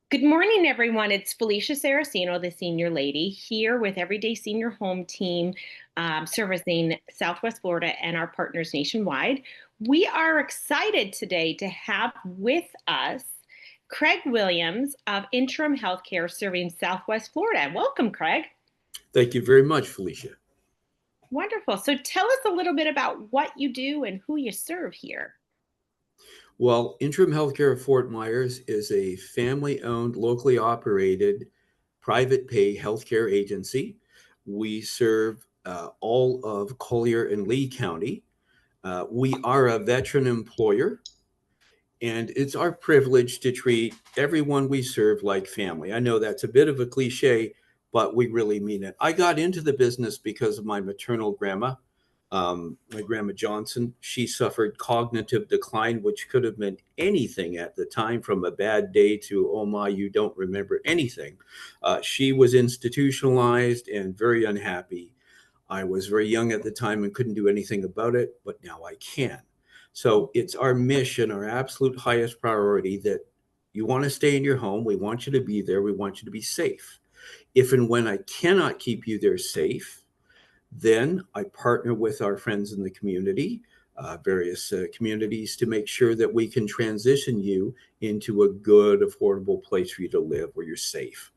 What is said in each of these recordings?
Good morning, everyone. It's Felicia Saraceno, the senior lady, here with Everyday Senior Home Team, servicing Southwest Florida and our partners nationwide. We are excited today to have with us Craig Williams of Interim Healthcare serving Southwest Florida. Welcome, Craig. Thank you very much, Felicia. Wonderful. So tell us a little bit about what you do and who you serve here. Well, Interim Healthcare of Fort Myers is a family owned, locally operated, private pay healthcare agency. We serve all of Collier and Lee County. We are a veteran employer, and it's our privilege to treat everyone we serve like family. I know that's a bit of a cliche, but we really mean it. I got into the business because of my maternal grandma, my grandma Johnson. She suffered cognitive decline, which could have meant anything at the time, from a bad day to, oh my, you don't remember anything. She was institutionalized and very unhappy. I was very young at the time and couldn't do anything about it, but now I can. So it's our mission, our absolute highest priority, that you want to stay in your home. We want you to be there. We want you to be safe. If and when I cannot keep you there safe, then I partner with our friends in the community, various communities, to make sure that we can transition you into a good, affordable place for you to live where you're safe.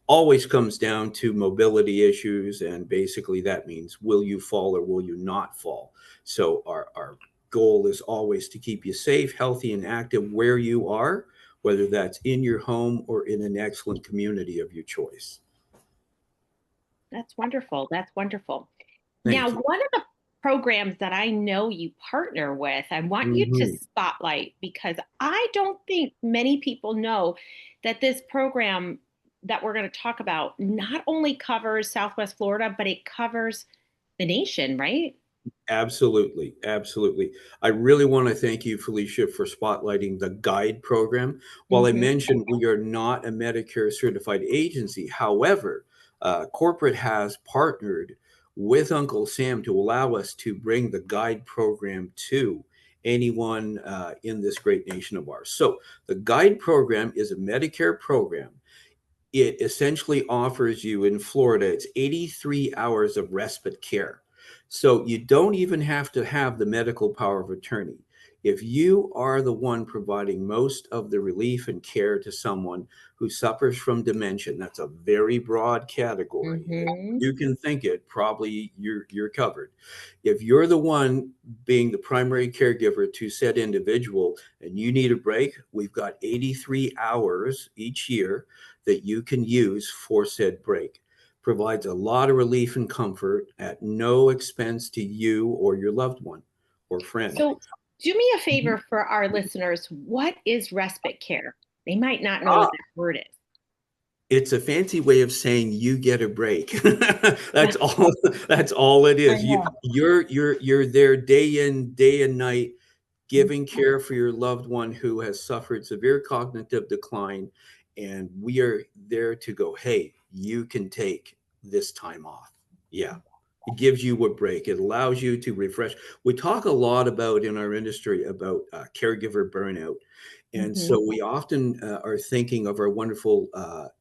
Always comes down to mobility issues, and basically that means, will you fall or will you not fall? So our goal is always to keep you safe, healthy, and active where you are, whether that's in your home or in an excellent community of your choice. That's wonderful. That's wonderful. Now, Thank you. one of the programs that I know you partner with, I want you to Mhm. spotlight because I don't think many people know that this program that we're going to talk about not only covers Southwest Florida, but it covers the nation, right? Absolutely, absolutely. I really want to thank you, Felicia, for spotlighting the guide program. While I Hmm. mentioned we are not a Medicare certified agency, however, corporate has partnered with Uncle Sam to allow us to bring the guide program to anyone in this great nation of ours. So, the guide program is a Medicare program. It essentially offers you in Florida, it's 83 hours of respite care. So you don't even have to have the medical power of attorney. If you are the one providing most of the relief and care to someone who suffers from dementia, that's a very broad category. If Hmm. you can think it, probably you're covered. If you're the one being the primary caregiver to said individual and you need a break, we've got 83 hours each year that you can use for said break. Provides a lot of relief and comfort at no expense to you or your loved one or friend. So, do me a Mhm. favor for our listeners. What is respite care? They might not know what Ah, that word is. it's a fancy way of saying you get a break. That's all. That's all it I is. know. You're there day and night, Mhm. giving care for your loved one who has suffered severe cognitive decline, and we are there to go, hey, you can take this time off. Yeah. It gives you a break. It allows you to refresh. We talk a lot about in our industry about caregiver burnout. And Mhm. so we often are thinking of our wonderful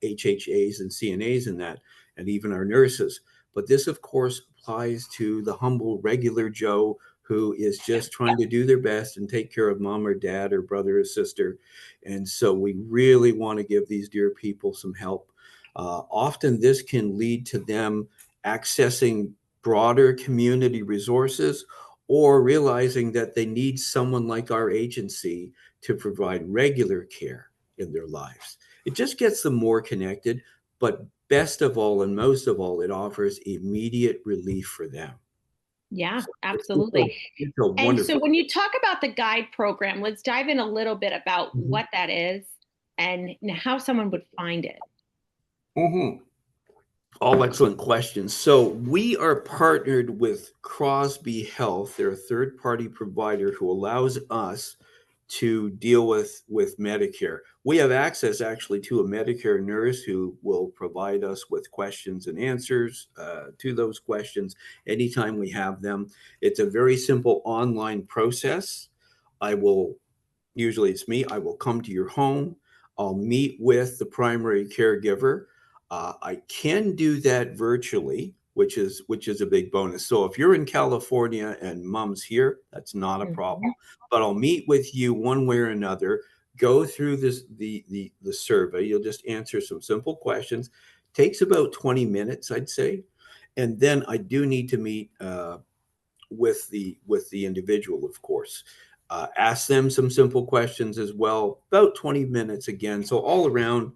HHAs and CNAs in that, and even our nurses. But this, of course, applies to the humble, regular Joe who is Yeah. just trying to do their best and take care of mom or dad or brother or sister. And so we really want to give these dear people some help. Often this can lead to them accessing broader community resources or realizing that they need someone like our agency to provide regular care in their lives. It just gets them more connected, but best of all and most of all, it offers immediate relief for them. Yeah, So absolutely. it's a And so wonderful. when you talk about the guide program, let's dive in a little bit about Mhm. what that is and how someone would find it. Mhm. All excellent questions. So we are partnered with Crosby Health. They're a third-party provider who allows us to deal with Medicare. We have access actually to a Medicare nurse who will provide us with questions and answers to those questions anytime we have them. It's a very simple online process. I will Usually it's me. I will come to your home. I'll meet with the primary caregiver. I can do that virtually, which is a big bonus. So if you're in California and mom's here, that's not a problem. Mhm. But I'll meet with you one way or another. Go through the survey. You'll just answer some simple questions. Takes about 20 minutes, I'd say, and then I do need to meet with the individual, of course. Ask them some simple questions as well. About 20 minutes again. So all around,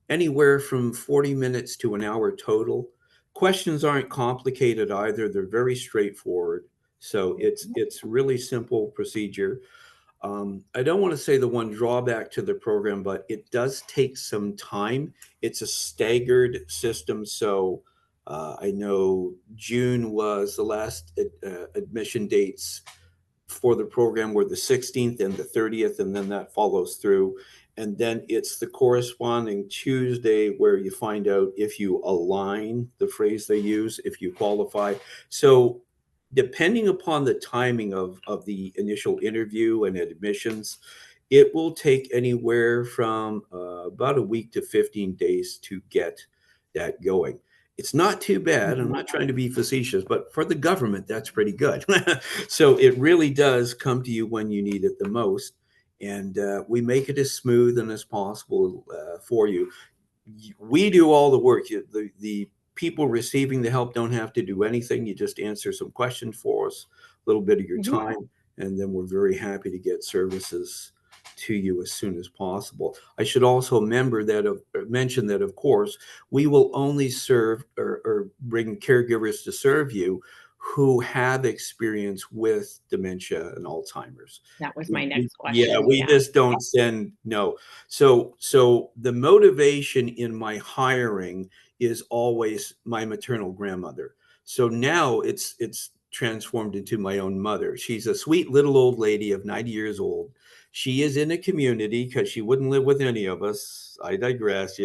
anywhere from 40 minutes to an hour total. Questions aren't complicated either. They're very straightforward. So it's really simple procedure. I don't want to say the one drawback to the program, but it does take some time. It's a staggered system, so I know June was the last admission dates for the program were the 16th and the 30th, and then that follows through. And then it's the corresponding Tuesday where you find out if you align, the phrase they use, if you qualify. So, depending upon the timing of the initial interview and admissions, it will take anywhere from about a week to 15 days to get that going. It's not too bad. I'm Mhm. not trying to be facetious, but for the government, that's pretty good. So it really does come to you when you need it the most. And we make it as smooth and as possible for you. We do all the work. The people receiving the help don't have to do anything. You just answer some questions for us, a little bit of your Mhm. time, and then we're very happy to get services to you as soon as possible. I should also mention that, of course, we will only serve or bring caregivers to serve you who have experience with dementia and Alzheimer's. That was my next Yeah, question. we Yeah. just don't send, no. So the motivation in my hiring is always my maternal grandmother. So now it's transformed into my own mother. She's a sweet little old lady of 90 years old. She is in a community because she wouldn't live with any of us. I digress.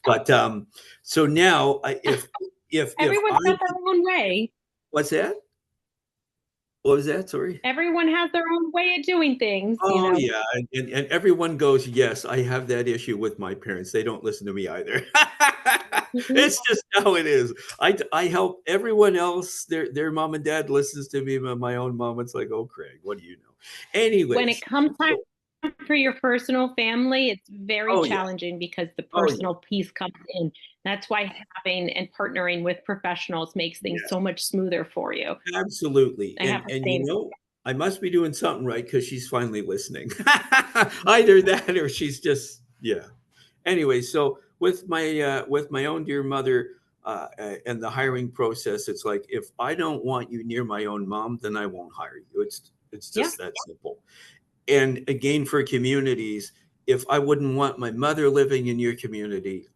But so now if I Everyone's got their own way. what's that? What was that? Sorry. Everyone has their own way of doing things, you Oh, know. yeah, and everyone goes, "Yes, I have that issue with my parents. They don't listen to me either." Mhm. It's just how it is. I help everyone else, their mom and dad listens to me, but my own mom, it's like, "Oh, Craig, what do you know?" When it Anyways, comes time so for your personal family, it's very oh, yeah. challenging because the Oh, yeah. personal piece comes in. That's why having and partnering with professionals makes things Yes, so much smoother for you. absolutely, I have the and, same. I must be doing something right because she's finally listening. Either that or she's just yeah. Anyway, so with my own dear mother and the hiring process, it's like if I don't want you near my own mom, then I won't hire you. It's Yeah. just that simple. And again, for communities, if I wouldn't want my mother living in your community,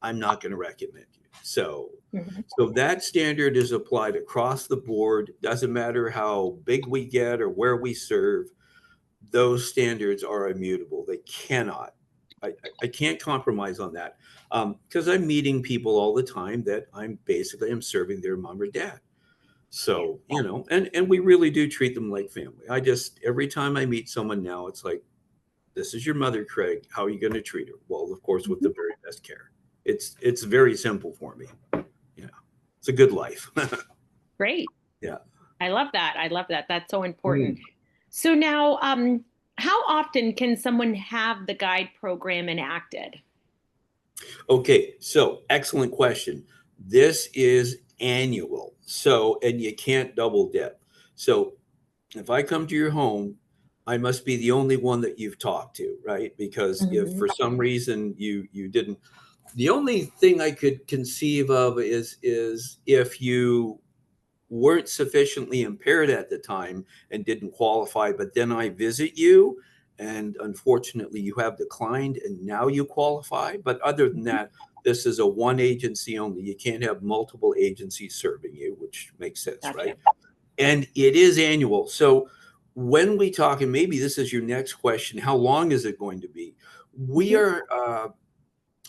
I'm not going to recommend you. So Mhm. so that standard is applied across the board. Doesn't matter how big we get or where we serve, those standards are immutable. They cannot. I can't compromise on that because I'm meeting people all the time that I'm serving their mom or dad. Yeah. So and we really do treat them like family. I just every time I meet someone now, it's like, this is your mother, Craig. How are you going to treat her? Well, of course, with Mhm. the very best care. It's very simple for me. Yeah, it's a good life. Great. Yeah. I love that. I love that. That's so important. Mm. So now, how often can someone have the guide program enacted? Okay, so excellent question. This is annual. So, and you can't double dip. So, if I come to your home, I must be the only one that you've talked to, right? Because if Mhm. for some reason you didn't, the only thing I could conceive of is if you weren't sufficiently impaired at the time and didn't qualify, but then I visit you and unfortunately you have declined and now you qualify. But other than Mhm. that, this is a one agency only. You can't have multiple agencies serving you, which makes sense, Gotcha. right? And it is annual. So when we talk, and maybe this is your next question, how long is it going to be? We Mhm. are,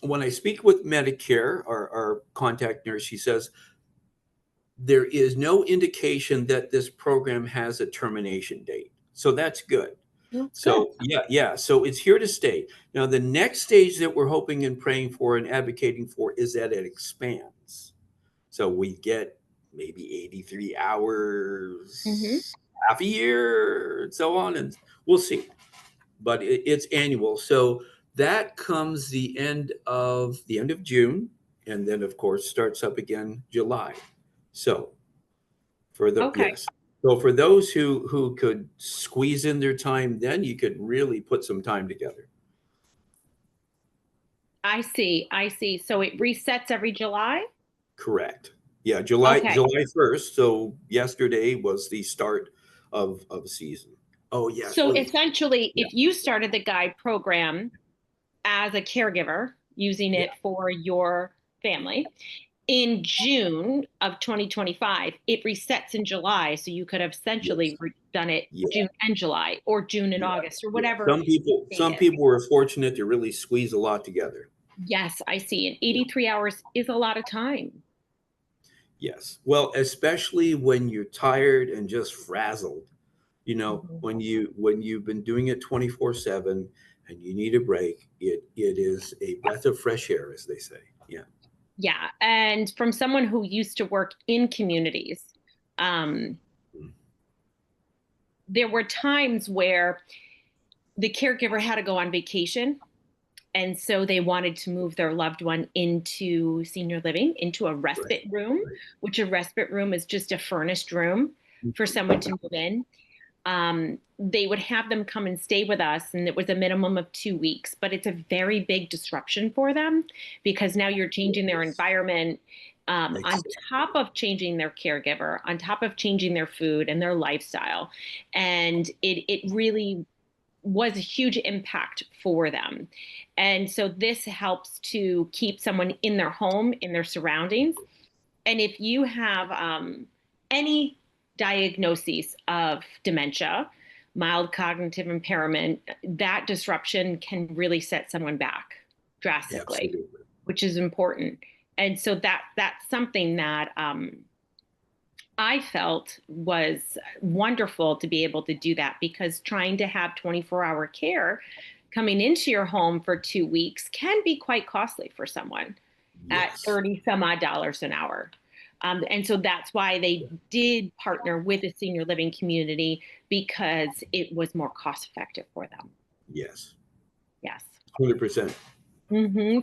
when I speak with Medicare, our contact nurse, she says, there is no indication that this program has a termination date. So that's good. That's good. So yeah. So it's here to stay. Now the next stage that we're hoping and praying for and advocating for is that it expands. So we get maybe 83 Hmm. hours, half a year, and so on, and we'll see. But it's annual. So that comes the end of June, and then of course starts up again July. So for the Okay. yes. So for those who could squeeze in their time, then you could really put some time together. I see. I see. So it resets every July? Correct. Yeah, July Okay. July 1st. So yesterday was the start of season. Oh yes. So Oh essentially, yeah. if you started the guide program as a caregiver, using Yeah. it for your family, in June of 2025, it resets in July. So you could have Yes. essentially done it Yeah. June and July, or June and Yeah. August, or Yeah. whatever Some people date some is. people were fortunate to really squeeze a lot together. Yes, I see. And Yeah. 83 hours is a lot of time. Yes. Well, especially when you're tired and just frazzled. Mhm. When you've been doing it 24/7 and you need a break, it is a breath of fresh air, as they say. Yeah. Yeah. And from someone who used to work in communities, um, Mm. there were times where the caregiver had to go on vacation. And so they wanted to move their loved one into senior living, into a Right. respite room, Right. which a respite room is just a furnished room for someone to move in. They would have them come and stay with us, and it was a minimum of 2 weeks, but it's a very big disruption for them because now you're changing their Yes. environment. On top Exactly. of changing their caregiver, on top of changing their food and their lifestyle. And it really was a huge impact for them. And so this helps to keep someone in their home, in their surroundings. And if you have any diagnoses of dementia, mild cognitive impairment, that disruption can really set someone back drastically, Absolutely. which is important. And so that's something that I felt was wonderful to be able to do that, because trying to have 24-hour care coming into your home for 2 weeks can be quite costly for someone at Yes. 30 some odd dollars an hour. And so that's why they did partner with a senior living community, because it was more cost effective for them. Yes. Yes. 100%.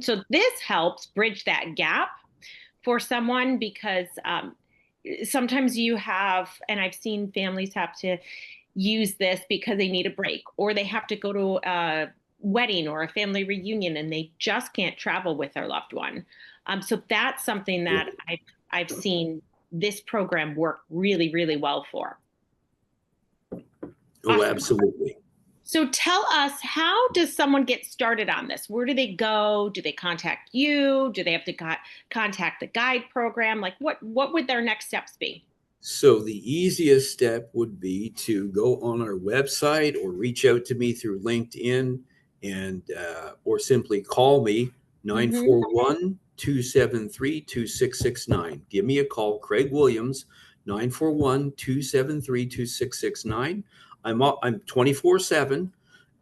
So this helps bridge that gap for someone, because sometimes you have, and I've seen families have to use this because they need a break, or they have to go to a wedding or a family reunion and they just can't travel with their loved one. So that's something that Right. I've seen this program work really, really well for. Oh, Awesome. absolutely. So tell us, how does someone get started on this? Where do they go? Do they contact you? Do they have to contact the guide program? Like what would their next steps be? So the easiest step would be to go on our website or reach out to me through LinkedIn and or simply call me nine Hmm. four one 273 2669. Give me a call, Craig Williams, 941-273-2669. I'm 24/7.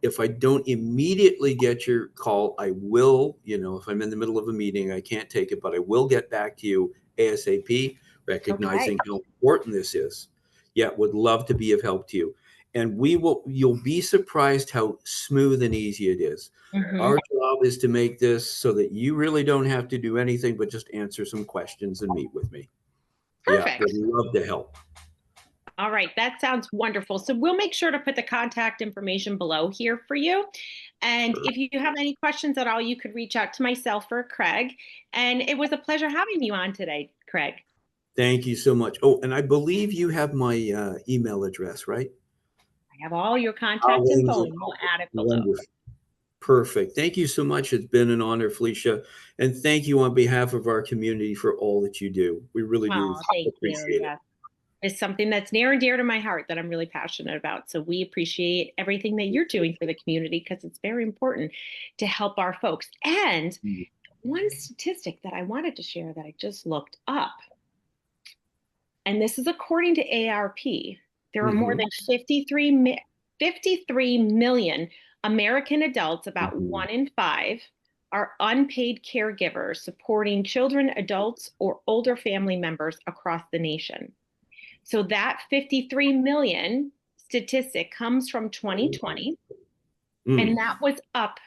If I don't immediately get your call, I will, if I'm in the middle of a meeting, I can't take it, but I will get back to you ASAP, Okay. recognizing how important this is. Yeah, would love to be of help to you. And you'll be surprised how smooth and easy it is. Hmm. Our job is to make this so that you really don't have to do anything but just answer some questions and meet with me. Yeah, would Perfect. love to help. All right, that sounds wonderful. So we'll make sure to put the contact information below here for you. And Sure. if you have any questions at all, you could reach out to myself or Craig. And it was a pleasure having you on today, Craig. Thank you so much. Oh, and I believe you have my email address, right? I have all your contact info Wonderful. and we'll add it below. Wonderful. Perfect. Thank you so much. It's been an honor, Felicia. And thank you on behalf of our community for all that you do. We really do Oh, thank you. appreciate it. Yes. It's something that's near and dear to my heart that I'm really passionate about. So we appreciate everything that you're doing for the community, because it's very important to help our folks. And one statistic that I wanted to share that I just looked up, and this is according to ARP, there are more Mm-hmm. than 53 million. 53 million American adults, about Mhm. 1 in 5, are unpaid caregivers supporting children, adults, or older family members across the nation. So that 53 million statistic comes from 2020, and Mm, that was up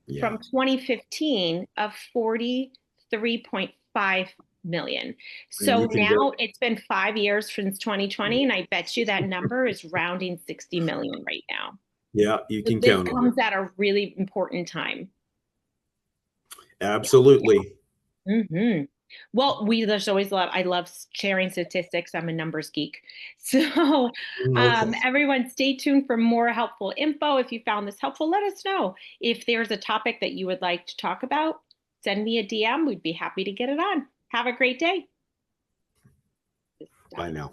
yeah. from 2015 of 43.5 million. And So you can now go, it's been 5 years since 2020, and I bet you that number is rounding 60 million right now. yeah, you So can this count on it. comes at a really important time. Absolutely. Hmm. Well, we there's always love. I love sharing statistics. I'm a numbers geek. So, Okay. everyone, stay tuned for more helpful info. If you found this helpful, let us know. If there's a topic that you would like to talk about, send me a DM. We'd be happy to get it on. Have a great day. Bye now.